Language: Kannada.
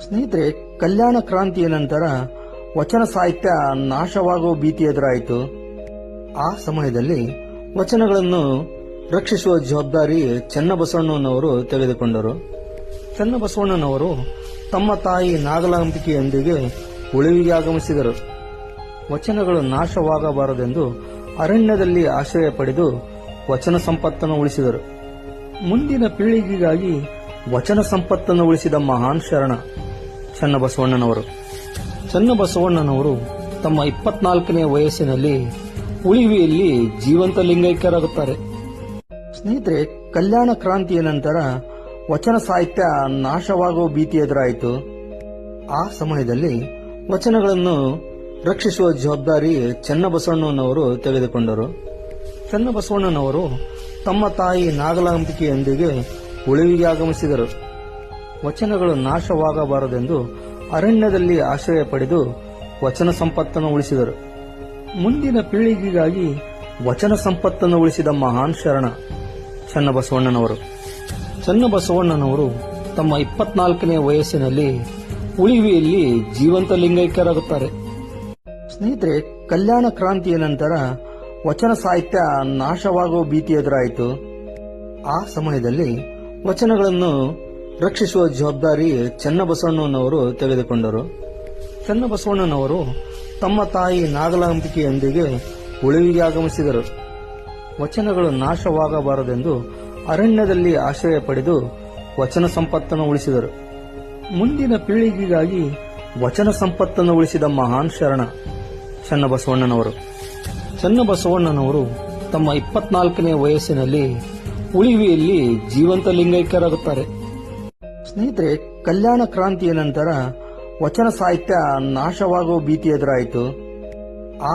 ಸ್ನೇಹಿತರೆ, ಕಲ್ಯಾಣ ಕ್ರಾಂತಿಯ ನಂತರ ವಚನ ಸಾಹಿತ್ಯ ನಾಶವಾಗುವ ಭೀತಿ ಎದುರಾಯಿತು. ಆ ಸಮಯದಲ್ಲಿ ವಚನಗಳನ್ನು ರಕ್ಷಿಸುವ ಜವಾಬ್ದಾರಿ ಚನ್ನಬಸವಣ್ಣನವರು ತೆಗೆದುಕೊಂಡರು. ಚನ್ನಬಸವಣ್ಣನವರು ತಮ್ಮ ತಾಯಿ ನಾಗಲಾಂಬಿಕೆಯೊಂದಿಗೆ ಉಳಿವಿಗೆ ಆಗಮಿಸಿದರು. ವಚನಗಳು ನಾಶವಾಗಬಾರದೆಂದು ಅರಣ್ಯದಲ್ಲಿ ಆಶ್ರಯ ಪಡೆದು ವಚನ ಸಂಪತ್ತನ್ನು ಉಳಿಸಿದರು. ಮುಂದಿನ ಪೀಳಿಗೆಗಾಗಿ ವಚನ ಸಂಪತ್ತನ್ನು ಉಳಿಸಿದ ಮಹಾನ್ ಶರಣ ಚನ್ನಬಸವಣ್ಣನವರು. ಚನ್ನಬಸವಣ್ಣನವರು ತಮ್ಮ 24ನೇ ವಯಸ್ಸಿನಲ್ಲಿ ಉಳಿವಿಯಲ್ಲಿ ಜೀವಂತ ಲಿಂಗೈಕ್ಯರಾಗುತ್ತಾರೆ. ಸ್ನೇಹಿತರೆ, ಕಲ್ಯಾಣ ಕ್ರಾಂತಿಯ ನಂತರ ವಚನ ಸಾಹಿತ್ಯ ನಾಶವಾಗುವ ಭೀತಿ ಎದುರಾಯಿತು. ಆ ಸಮಯದಲ್ಲಿ ವಚನಗಳನ್ನು ರಕ್ಷಿಸುವ ಜವಾಬ್ದಾರಿ ಚನ್ನಬಸವಣ್ಣನವರು ತೆಗೆದುಕೊಂಡರು. ಚನ್ನಬಸವಣ್ಣನವರು ತಮ್ಮ ತಾಯಿ ನಾಗಲಾಂಬಿಕೆಯೊಂದಿಗೆ ಉಳಿವಿಗೆ ಆಗಮಿಸಿದರು. ವಚನಗಳು ನಾಶವಾಗಬಾರದೆಂದು ಅರಣ್ಯದಲ್ಲಿ ಆಶ್ರಯ ಪಡೆದು ವಚನ ಸಂಪತ್ತನ್ನು ಉಳಿಸಿದರು. ಮುಂದಿನ ಪೀಳಿಗೆಗಾಗಿ ವಚನ ಸಂಪತ್ತನ್ನು ಉಳಿಸಿದ ಮಹಾನ್ ಶರಣ ಚನ್ನಬಸವಣ್ಣನವರು. ಚನ್ನಬಸವಣ್ಣನವರು ತಮ್ಮ 24ನೇ ವಯಸ್ಸಿನಲ್ಲಿ ಉಳಿವಿಯಲ್ಲಿ ಜೀವಂತ ಲಿಂಗೈಕ್ಯರಾಗುತ್ತಾರೆ. ಸ್ನೇಹಿತರೆ, ಕಲ್ಯಾಣ ಕ್ರಾಂತಿಯ ನಂತರ ವಚನ ಸಾಹಿತ್ಯ ನಾಶವಾಗುವ ಭೀತಿ ಎದುರಾಯಿತು. ಆ ಸಮಯದಲ್ಲಿ ವಚನಗಳನ್ನು ರಕ್ಷಿಸುವ ಜವಾಬ್ದಾರಿ ಚನ್ನಬಸವಣ್ಣನವರು ತೆಗೆದುಕೊಂಡರು. ಚನ್ನಬಸವಣ್ಣನವರು ತಮ್ಮ ತಾಯಿ ನಾಗಲಾಂಬಿಕೆಯೊಂದಿಗೆ ಉಳಿವಿಗೆ ಆಗಮಿಸಿದರು. ವಚನಗಳು ನಾಶವಾಗಬಾರದೆಂದು ಅರಣ್ಯದಲ್ಲಿ ಆಶ್ರಯ ಪಡೆದು ವಚನ ಸಂಪತ್ತನ್ನು ಉಳಿಸಿದರು. ಮುಂದಿನ ಪೀಳಿಗೆಗಾಗಿ ವಚನ ಸಂಪತ್ತನ್ನು ಉಳಿಸಿದ ಮಹಾನ್ ಶರಣ ಚನ್ನಬಸವಣ್ಣನವರು. ಚನ್ನಬಸವಣ್ಣನವರು ತಮ್ಮ 24ನೇ ವಯಸ್ಸಿನಲ್ಲಿ ಉಳಿವಿಯಲ್ಲಿ ಜೀವಂತ ಲಿಂಗೈಕ್ಯರಾಗುತ್ತಾರೆ. ಸ್ನೇಹಿತರೆ, ಕಲ್ಯಾಣ ಕ್ರಾಂತಿಯ ನಂತರ ವಚನ ಸಾಹಿತ್ಯ ನಾಶವಾಗುವ ಭೀತಿ ಎದುರಾಯಿತು. ಆ